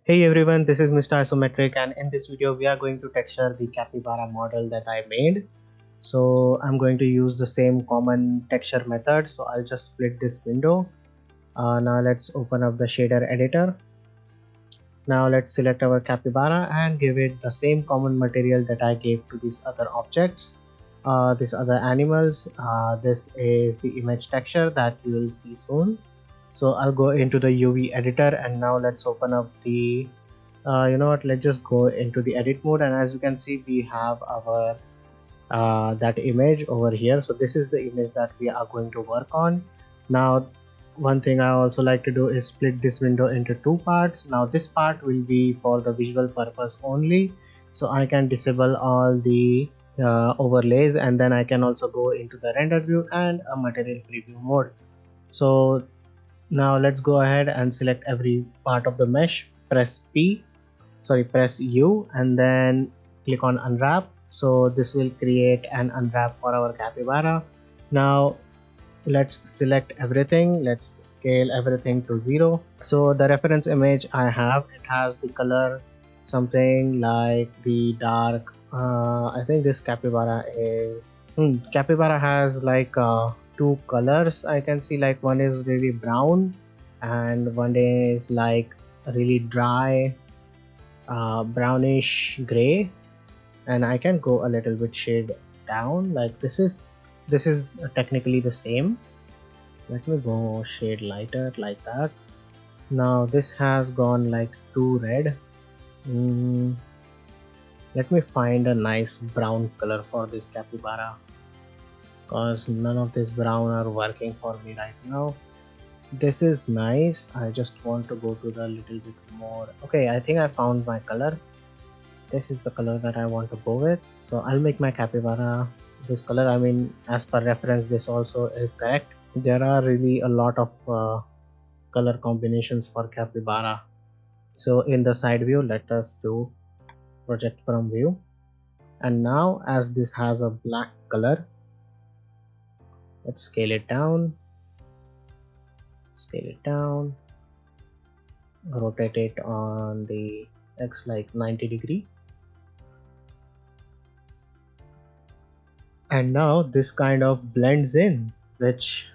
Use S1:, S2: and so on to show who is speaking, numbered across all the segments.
S1: Hey everyone, this is Mr. Isometric, and in this video we are going to texture the capybara model that I made. So I'm going to use the same common texture method. So I'll just split this window. Now let's open up the shader editor. Now let's select our capybara and give it the same common material that I gave to these other objects, these other animals. This is the image texture that you will see soon. So I'll go into the UV editor, and now let's open up the you know what, let's just go into the edit mode, and as you can see we have our that image over here. So this is the image that we are going to work on. Now one thing I also like to do is split this window into two parts. Now this part will be for the visual purpose only, so I can disable all the overlays, and then I can also go into the render view and a material preview mode. So now let's go ahead and select every part of the mesh, press U, and then click on unwrap. So this will create an unwrap for our capybara. Now let's select everything, let's scale everything to 0. So the reference image I have, it has the color something like the dark I think this capybara is capybara has like two colors. I can see like one is really brown and one is like really dry brownish gray, and I can go a little bit shade down. Like this is technically the same. Let me go shade lighter like that. Now this has gone like too red. mm, Let me find a nice brown color for this capybara, because none of this brown are working for me right now. This is nice. I just want to go to the little bit more. Okay, I think I found my color. This is the color that I want to go with. So I'll make my capybara this color. I mean, as per reference, this also is correct. There are really a lot of color combinations for capybara. So in the side view, let us do project from view. And now as this has a black color, let's scale it down, rotate it on the X like 90 degree. And now this kind of blends in, which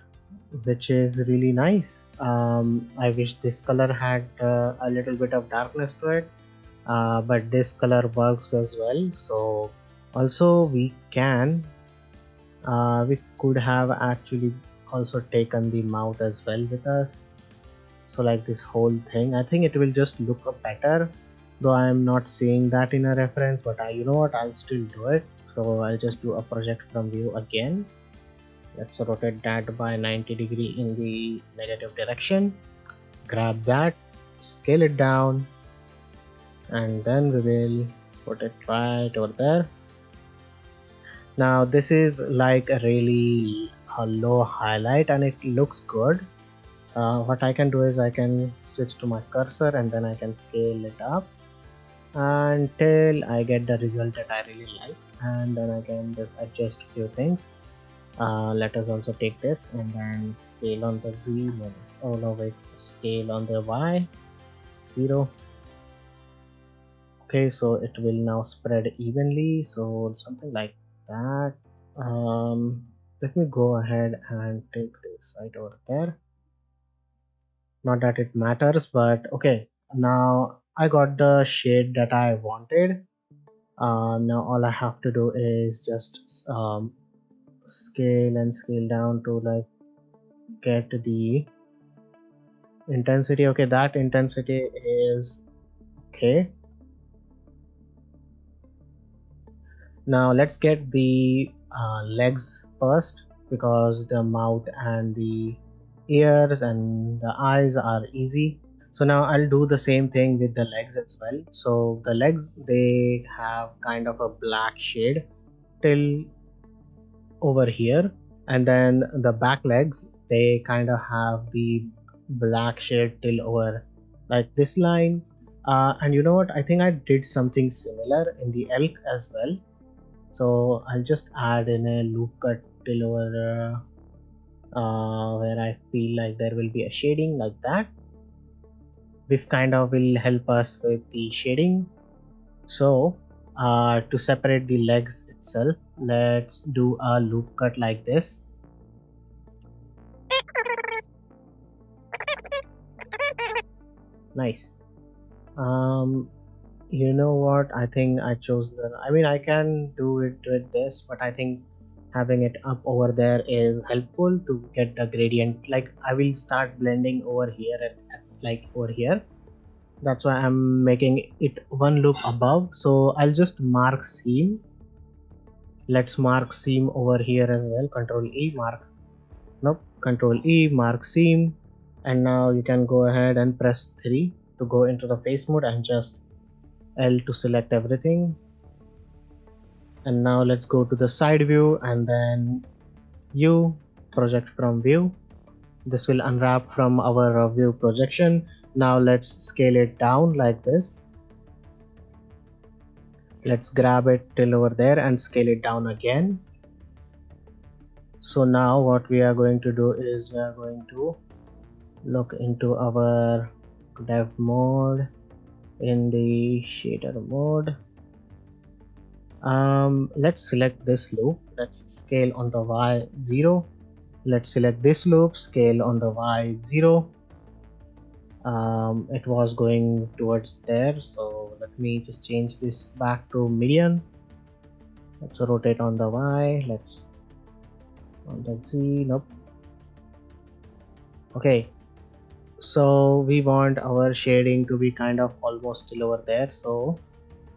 S1: is really nice. I wish this color had a little bit of darkness to it, but this color works as well. So also we could have actually also taken the mouth as well with us. So like this whole thing, I think it will just look better, though I am not seeing that in a reference, but you know what, I'll still do it. So I'll just do a project from view again. Let's rotate that by 90 degree in the negative direction. Grab that, scale it down, and then we will put it right over there. Now this is like a really low highlight and it looks good. What I can do is I can switch to my cursor and then I can scale it up until I get the result that I really like, and then I can just adjust a few things. Let us also take this and then scale on the Z. Oh no, wait, scale on the Y 0. Okay, so it will now spread evenly, so something like that. Let me go ahead and take this right over there. Not that it matters, but okay, now I got the shade that I wanted. Now all I have to do is just scale and scale down to like get the intensity. Okay, that intensity is okay. Now let's get the legs first, because the mouth and the ears and the eyes are easy. So now I'll do the same thing with the legs as well. So the legs, they have kind of a black shade till over here, and then the back legs, they kind of have the black shade till over like this line. And you know what, I think I did something similar in the elk as well. So I'll just add in a loop cut till over where I feel like there will be a shading like that. This kind of will help us with the shading. So to separate the legs itself, let's do a loop cut like this. Nice. You know what, I think I chose I can do it with this, but I think having it up over there is helpful to get the gradient. Like I will start blending over here and like over here. That's why I'm making it one loop above. So I'll just mark seam. Let's mark seam over here as well. Control E, mark. Nope. Control E, mark seam. And now you can go ahead and press 3 to go into the face mode and just L to select everything. And now let's go to the side view and then U, project from view. This will unwrap from our view projection. Now let's scale it down like this. Let's grab it till over there and scale it down again. So now what we are going to do is we are going to look into our dev mode in the shader mode. Let's select this loop. Let's scale on the Y 0. Let's select this loop, scale on the Y 0. It was going towards there, so let me just change this back to median. Let's rotate on the Y. Let's on the Z. Nope. Okay, so we want our shading to be kind of almost still over there, so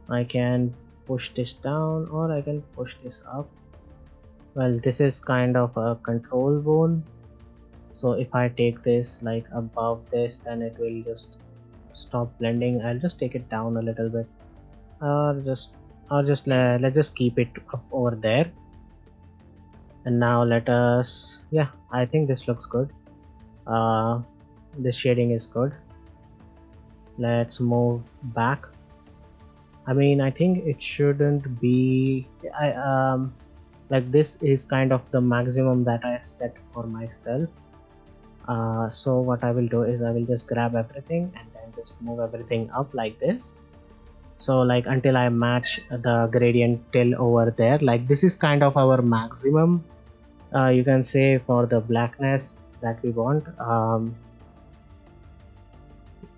S1: I can push this down or I can push this up. Well, this is kind of a control zone, so if I take this like above this, then it will just stop blending. I'll just take it down a little bit, or let's just keep it up over there. And now let us, yeah, I think this looks good. This shading is good. Let's move back. I think it shouldn't be, like this is kind of the maximum that I set for myself. So what I will do is I will just grab everything and then just move everything up like this. So like until I match the gradient till over there, like this is kind of our maximum, you can say, for the blackness that we want.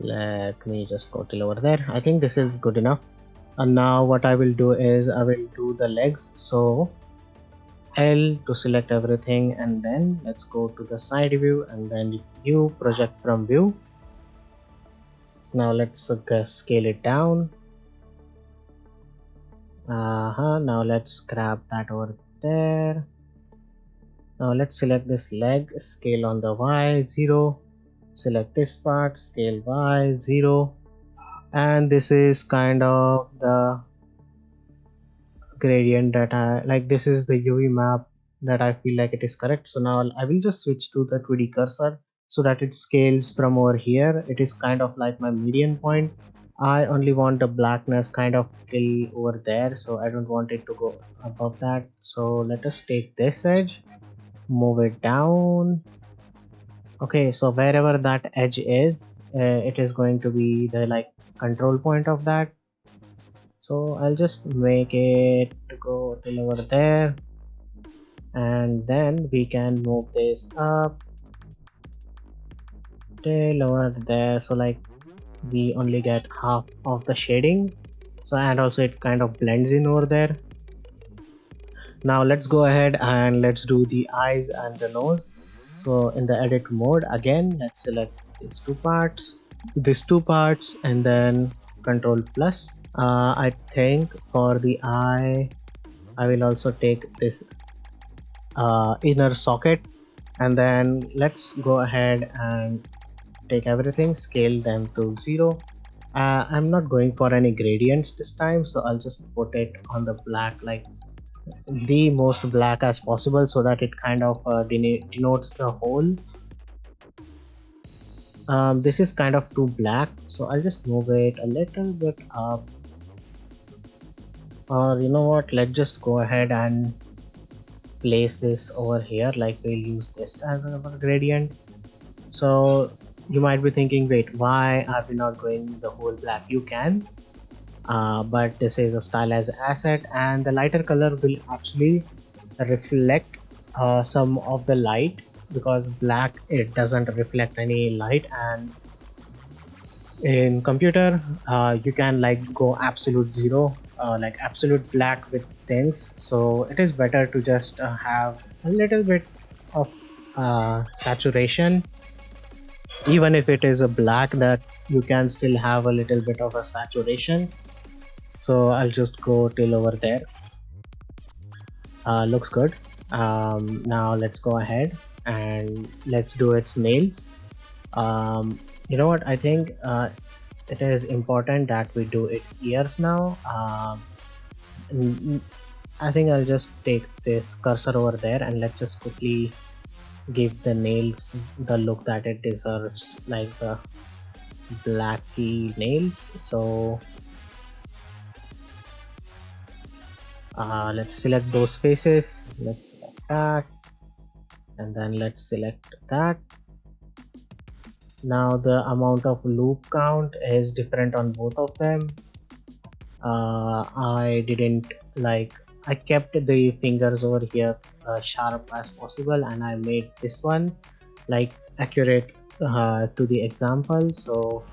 S1: Let me just go till over there. I think this is good enough. And now what I will do is I will do the legs. So L to select everything, and then let's go to the side view and then U, project from view. Now let's scale it down. Now let's grab that over there. Now let's select this leg, scale on the Y 0, select this part, scale Y 0, and this is kind of the gradient that I like. This is the UV map that I feel like it is correct. So now I will just switch to the 2D cursor so that it scales from over here. It is kind of like my median point. I only want the blackness kind of till over there, so I don't want it to go above that. So let us take this edge, move it down. Okay, so wherever that edge is, it is going to be the like control point of that. So I'll just make it go till over there, and then we can move this up till over there. So like we only get half of the shading, so and also it kind of blends in over there. Now let's go ahead and let's do the eyes and the nose. So in the edit mode, again let's select these two parts and then control plus. I think for the eye I will also take this inner socket, and then let's go ahead and take everything, scale them to 0. I'm not going for any gradients this time, so I'll just put it on the black, like the most black as possible, so that it kind of denotes the whole. This is kind of too black, so I'll just move it a little bit up. Or you know what, let's just go ahead and place this over here, like we'll use this as our gradient. So You might be thinking, wait, why are we not going the whole black? You can, but this is a stylized asset, and the lighter color will actually reflect some of the light, because black, it doesn't reflect any light. And in computer, you can like go absolute zero, like absolute black with things. So it is better to just have a little bit of saturation. Even if it is a black, that you can still have a little bit of a saturation. So I'll just go till over there. Looks good. Now let's go ahead and let's do its nails. You know what, I think it is important that we do its ears now. I think I'll just take this cursor over there and let's just quickly give the nails the look that it deserves, like the blacky nails. So let's select those faces, let's select that, and then let's select that. Now the amount of loop count is different on both of them. I didn't like, I kept the fingers over here sharp as possible, and I made this one like accurate to the example. So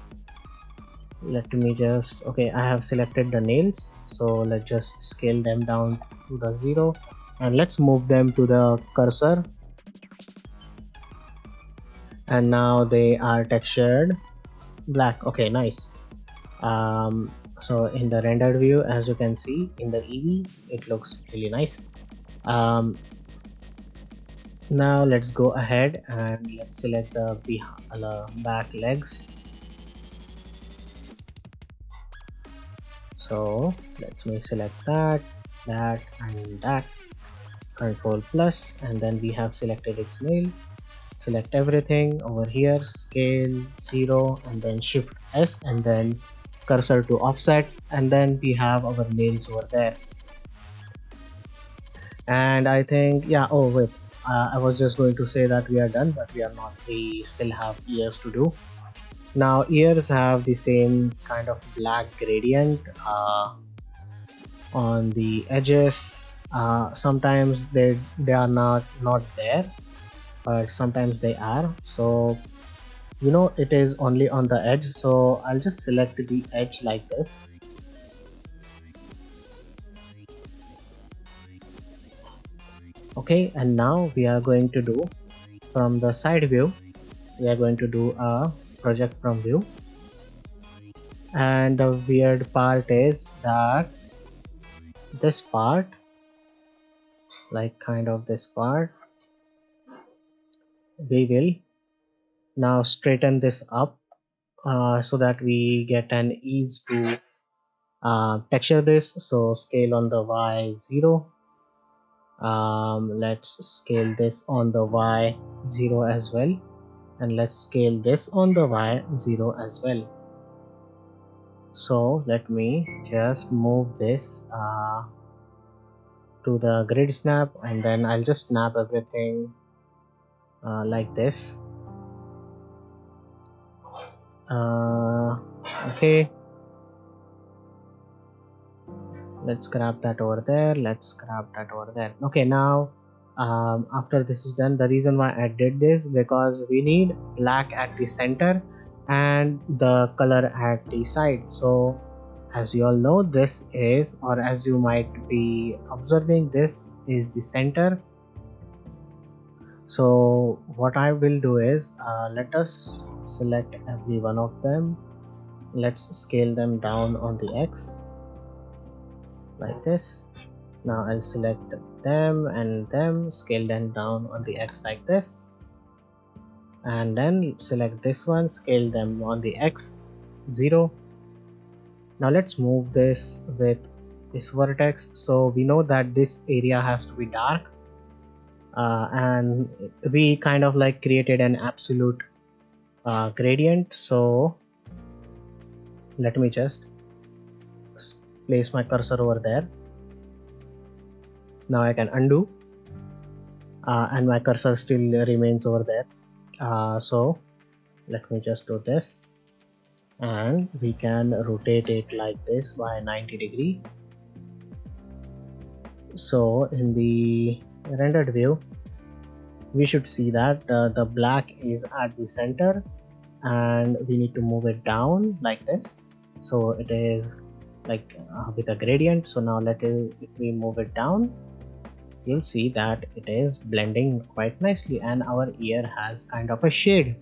S1: let me just, okay, I have selected the nails, so let's just scale them down to the 0, and let's move them to the cursor, and now they are textured black. Okay, nice. So in the rendered view, as you can see in the EV, it looks really nice. Now let's go ahead and let's select the back legs. So let me select that, that, and that. Control plus, and then we have selected its nail. Select everything over here, scale 0, and then shift S, and then cursor to offset, and then we have our nails over there. And I think, yeah, oh wait, I was just going to say that we are done, but we are not. We still have ears to do. Now ears have the same kind of black gradient on the edges. Sometimes they are not there, but sometimes they are. So you know, it is only on the edge, so I'll just select the edge like this. Okay, and now we are going to do from the side view, we are going to do a project from view. And the weird part is that this part, like kind of this part, we will now straighten this up so that we get an ease to texture this. So scale on the Y 0. Let's scale this on the Y 0 as well, and let's scale this on the Y 0 as well. So let me just move this to the grid snap, and then I'll just snap everything like this. Okay, let's grab that over there, let's grab that over there. Okay, now after this is done, the reason why I did this, because we need black at the center and the color at the side. So as you all know, this is, or as you might be observing, this is the center. So what I will do is let us select every one of them. Let's scale them down on the X like this. Now I'll select them and them, scale them down on the X like this, and then select this one, scale them on the X 0. Now let's move this with this vertex. So we know that this area has to be dark, and we kind of like created an absolute gradient. So let me just place my cursor over there. Now I can undo, and my cursor still remains over there. So let me just do this, and we can rotate it like this by 90 degree. So in the rendered view, we should see that the black is at the center, and we need to move it down like this, so it is like with a gradient. So now if we move it down, you'll see that it is blending quite nicely, and our ear has kind of a shade.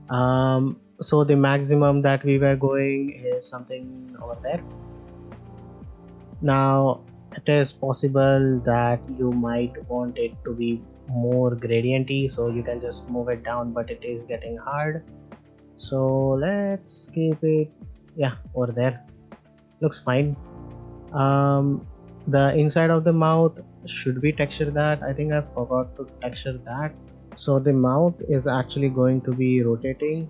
S1: So the maximum that we were going is something over there. Now it is possible that you might want it to be more gradienty, so you can just move it down, but it is getting hard, so let's keep it, yeah, over there, looks fine. The inside of the mouth, should we texture that? I think I forgot to texture that. So the mouth is actually going to be rotating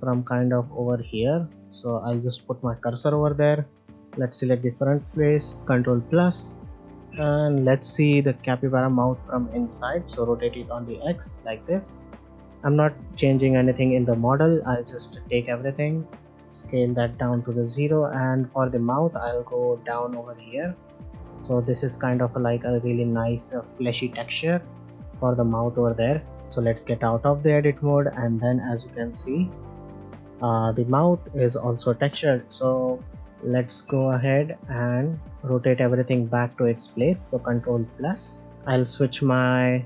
S1: from kind of over here, so I'll just put my cursor over there. Let's select the front face, Control plus, and let's see the capybara mouth from inside. So rotate it on the X like this. I'm not changing anything in the model, I'll just take everything, scale that down to the 0, and for the mouth I'll go down over here. So this is kind of like a really nice fleshy texture for the mouth over there. So let's get out of the edit mode, and then as you can see, the mouth is also textured. So let's go ahead and rotate everything back to its place. So Control plus, I'll switch my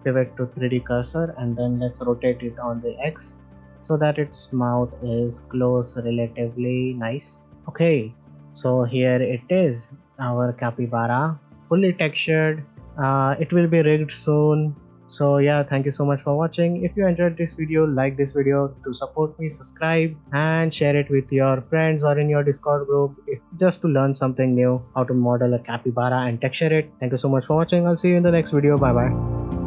S1: pivot to 3D cursor, and then let's rotate it on the X so that its mouth is close, relatively nice. Okay, so here it is, our capybara fully textured. It will be rigged soon. So yeah, thank you so much for watching. If you enjoyed this video, like this video. To support me, subscribe and share it with your friends or in your Discord group, just to learn something new, how to model a capybara and texture it. Thank you so much for watching. I'll see you in the next video. Bye bye.